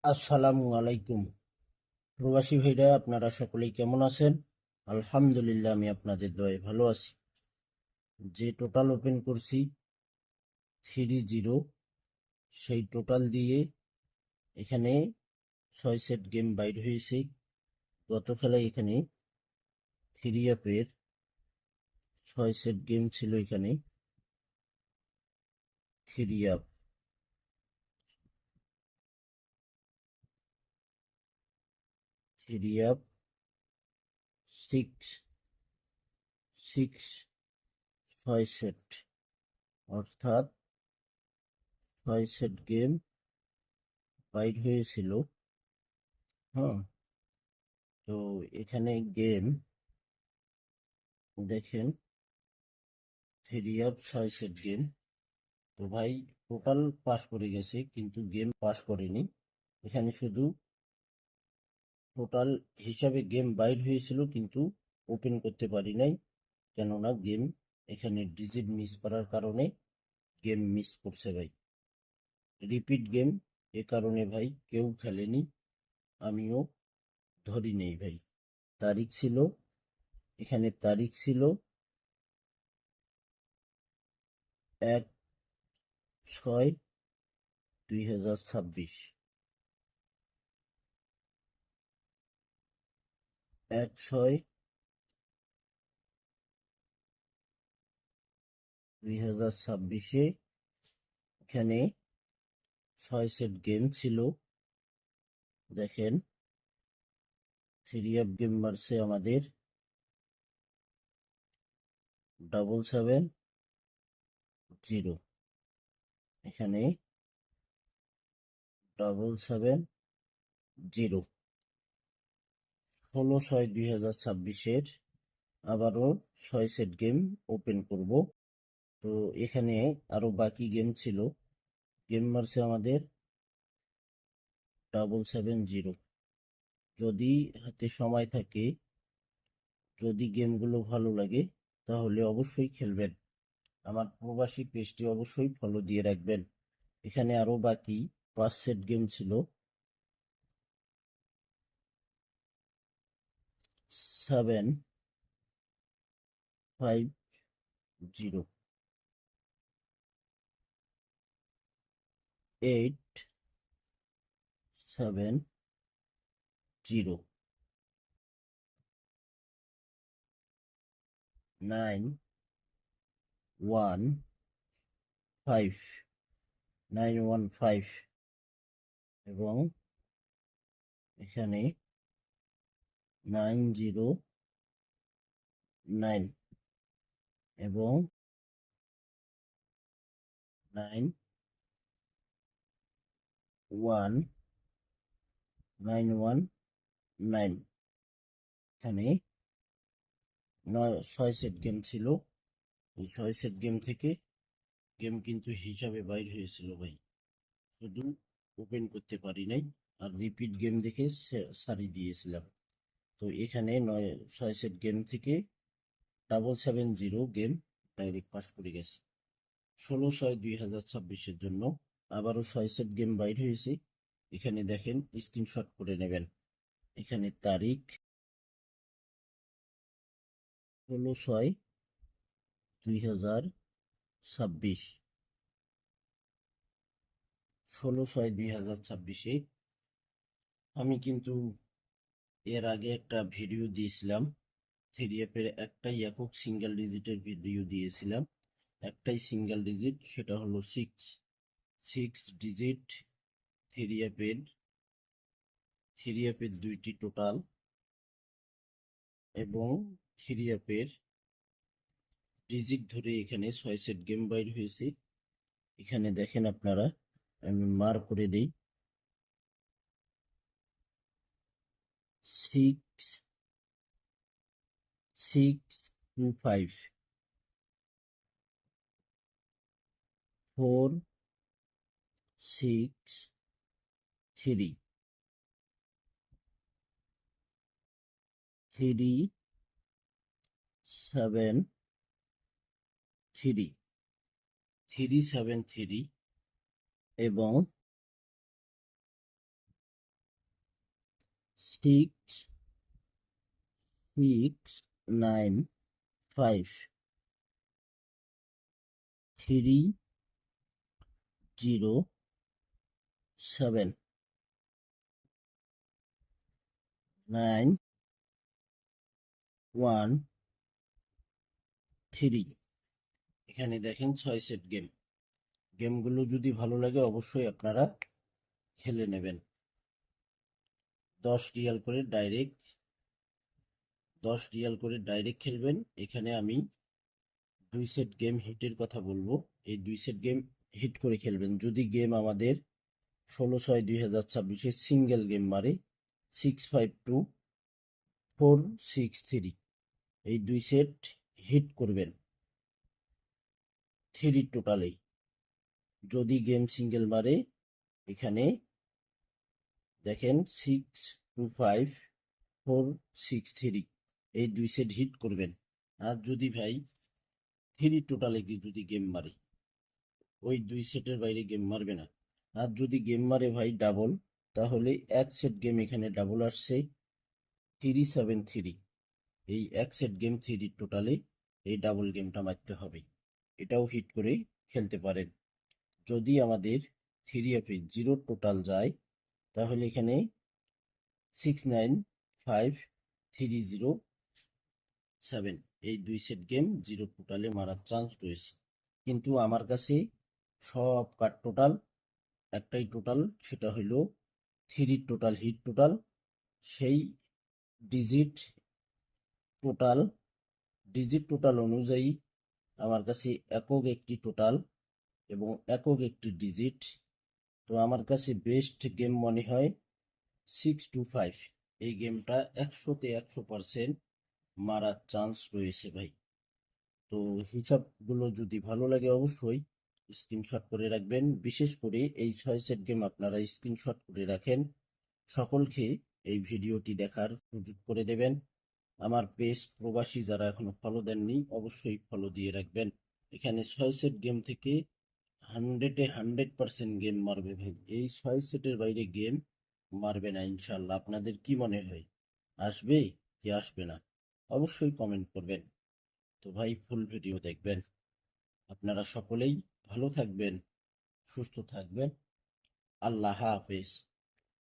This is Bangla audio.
আসসালামু আলাইকুম। প্রবাসী ভাইরা, আপনারা সকলেই কেমন আছেন? আলহামদুলিল্লাহ, আমি আপনাদের দয়ায় ভালো আছি। যে টোটাল ওপেন করছি 3-0, সেই টোটাল দিয়ে এখানে 6 সেট গেম বাইর হয়েছে। গত খেলায় এখানে 3 আপের 6 সেট গেম ছিল। এখানে 3 আপ, 3 আপ, 6, 6, 6 সেট, অর্থাৎ 6 সেট গেম বাইর হয়েছিল। হ্যাঁ, তো এখানে গেম দেখেন 3 আপ 6 সেট গেম। তো ভাই টোটাল পাস করে গেছে, কিন্তু গেম পাস করেনি। এখানে শুধু টোটাল হিসাবে গেম বাইর হয়েছিল, কিন্তু ওপেন করতে পারি নাই, কেননা গেম এখানে ডিজিট মিস করার কারণে গেম মিস করছে ভাই। রিপিট গেম, এ কারণে ভাই কেউ খেলেনি, আমিও ধরি নেই ভাই। তারিখ ছিল, এখানে তারিখ ছিল 1/6/2026, 1/6/2026 এখানে 6 সেট গেম ছিল। দেখেন 3 আপ গেম মারছে আমাদের 770, এখানে 770, 16/6/2026 আবারও 6 সেট গেম ওপেন করব। তো এখানে আরো বাকি গেম ছিল, গেম মারছে আমাদের 770। যদি হাতে সময় থাকে, যদি গেমগুলো ভালো লাগে, তাহলে অবশ্যই খেলবেন। আমার প্রবাসী পেজটি অবশ্যই ফলো দিয়ে রাখবেন। এখানে আরো বাকি 5 সেট গেম ছিল। 750, 870, 915, 915, এবং এখানে 909, এবং 91919, এখানে 6 সেট গেম ছিল। এই 6 সেট গেম থেকে গেম কিন্তু হিসাবে বাইর হয়েছিল ভাই, শুধু ওপেন করতে পারি নাই, আর রিপিট গেম দেখে সারি দিয়েছিলাম। তো এখানে 6 সেট গেম থেকে 770 গেম ডাইরেক্ট পাস করে গেছে। 16/6/2026 জন্য আবারও 6 সেট গেম বাইর হয়েছে। এখানে দেখেন, স্ক্রিনশট করে নেবেন। এখানে তারিখ 16/6/2026, 16/6/2026। আমি কিন্তু এর আগে একটা ভিডিও দিয়েছিলাম, 3 অ্যাপের একটাই একক সিঙ্গেল ডিজিটের ভিডিও দিয়েছিলাম। একটাই সিঙ্গেল ডিজিট, সেটা হলো 6 ডিজিট। 3 অ্যাপের 2টি টোটাল, এবং 3 অ্যাপের ডিজিট ধরে এখানে 6 সেট গেম বাইর হয়েছে। এখানে দেখেন আপনারা, আমি মার করে দেই, 6, 6, 2, 5, 4, 6, 3, 3, 7, 3, 3, 7, 3, এবং 6 6 9 5 3 0 7 9 1 3। এখানে দেখেন 6 সেট গেম। গেমগুলো যদি ভালো লাগে অবশ্যই আপনারা খেলে নেবেন। 10 রিয়াল করে ডাইরেক্ট খেলবেন। এখানে আমি 2 সেট গেম হিটের কথা বলবো। এই 2 সেট গেম হিট করে খেলবেন। যদি গেম আমাদের 16/6/2026 সিঙ্গেল গেম মারে 652 4 6 3, এই 2 সেট হিট করবেন 3 টোটালেই। যদি গেম সিঙ্গেল মারে এখানে দেখেন 625 4 6 3, এই 2 সেট হিট করবেন। আর যদি ভাই 3 টোটালে যদি গেম মারে ওই 2 সেটের বাইরে গেম মারবে না। আর যদি গেম মারে ভাই ডাবল, তাহলে এক সেট গেম এখানে ডাবল আসছে 373, এই এক সেট গেম 3 টোটালে এই ডাবল গেমটা মারতে হবে। এটাও হিট করে খেলতে পারেন। যদি আমাদের 3 এফে 0 টোটাল যায় তাহলে এখানে 6 9 5 3 0 7, এই 2 সেট গেম 0 টোটালে মারার চান্স রয়েছে। কিন্তু আমার কাছে সব কার্ড টোটাল একটাই টোটাল, সেটা হইল 3 টোটাল হিট টোটাল। সেই ডিজিট টোটাল অনুযায়ী আমার কাছে একক একটি টোটাল এবং একক একটি ডিজিট। তো আমার কাছে বেস্ট গেম মনে হয় 625। এই গেমটা 100তে 100% মারার চান্স রয়েছে ভাই। তো হিসাবগুলো যদি ভালো লাগে অবশ্যই স্ক্রিনশট করে রাখবেন। বিশেষ করে এই 6 সেট গেম আপনারা স্ক্রিনশট করে রাখেন। সকলকে এই ভিডিওটি দেখার সুযোগ করে দেবেন। আমার পেজ প্রবাসী যারা এখনো ফলো দেননি অবশ্যই ফলো দিয়ে রাখবেন। এখানে 6 সেট গেম থেকে 100-এ 100% গেম মারবে ভাই। এই 6 সেটের বাইরে গেম মারবে না ইনশাল্লাহ। আপনাদের কি মনে হয়, আসবে কি আসবে না অবশ্যই কমেন্ট করবেন। তো ভাই ফুল ভিডিও দেখবেন। আপনারা সকলেই ভালো থাকবেন, সুস্থ থাকবেন। আল্লাহ হাফেজ।